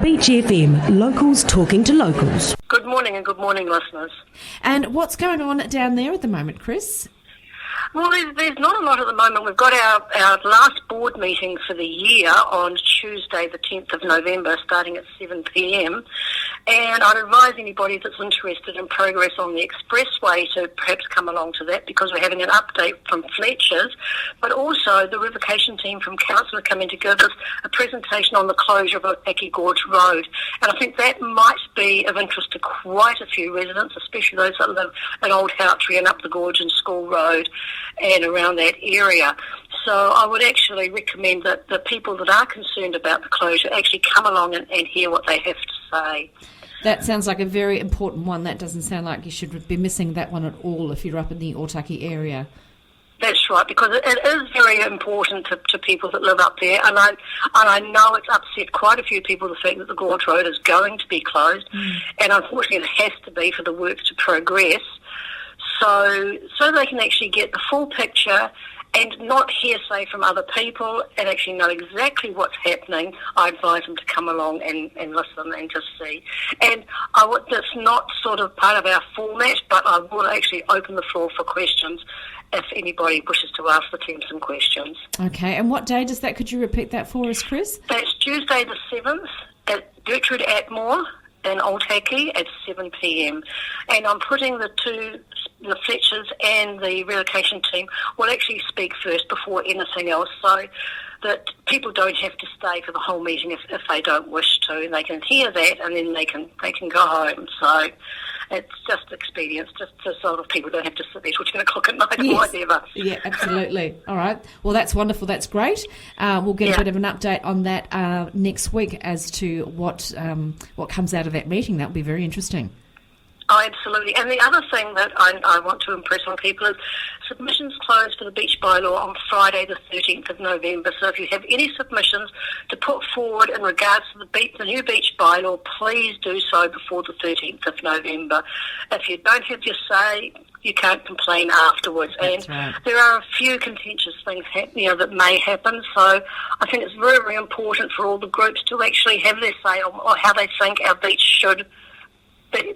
Beach FM, locals talking to locals. Good morning and good morning, listeners. And what's going on down there at the moment, Chris? Well, there's not a lot at the moment. We've got our last board meeting for the year on Tuesday, the 10th of November, starting at 7 p.m. And I'd advise anybody that's interested in progress on the expressway to perhaps come along to that, because we're having an update from Fletcher's, but also the revocation team from Council are coming to give us a presentation on the closure of Otaki Gorge Road. And I think that might be of interest to quite a few residents, especially those that live in Old Houghtrey and up the Gorge and School Road and around that area. So I would actually recommend that the people that are concerned about the closure actually come along and hear what they have to say. That sounds like a very important one. That doesn't sound like you should be missing that one at all if you're up in the Otaki area. That's right, because it is very important to people that live up there, and I know it's upset quite a few people, the fact that the Gorge Road is going to be closed, and unfortunately it has to be for the work to progress, so they can actually get the full picture and not hearsay from other people and actually know exactly what's happening. I advise them to come along and listen and just see. And that's not sort of part of our format, but I will actually open the floor for questions if anybody wishes to ask the team some questions. Okay, and what day does that? Could you repeat that for us, Chris? That's Tuesday the 7th at Gertrude Atmore in Otaki at 7 p.m. And I'm putting the Fletchers and the relocation team will actually speak first before anything else, so that people don't have to stay for the whole meeting if they don't wish to. They can hear that and then they can go home. So it's just expedience, just so sort of people don't have to sit there till 10 o'clock at night or whatever. Yeah, absolutely. All right. Well, that's wonderful. That's great. We'll get a bit of an update on that next week as to what comes out of that meeting. That will be very interesting. Oh, absolutely. And the other thing that I want to impress on people is submissions closed for the beach bylaw on Friday the 13th of November. So if you have any submissions to put forward in regards to the new beach bylaw, please do so before the 13th of November. If you don't have your say, you can't complain afterwards. That's and right. There are a few contentious things that may happen. So I think it's very, very important for all the groups to actually have their say on how they think our beach should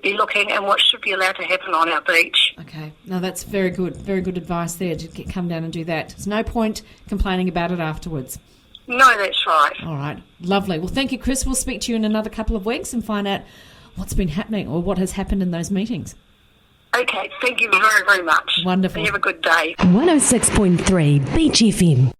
be looking and what should be allowed to happen on our beach. Okay, no, that's very good advice there, to come down and do that. There's no point complaining about it afterwards. No, that's right. All right, lovely. Well, thank you, Chris. We'll speak to you in another couple of weeks and find out what's been happening or what has happened in those meetings. Okay, thank you very, very much. Wonderful. And you have a good day. 106.3 Beach FM.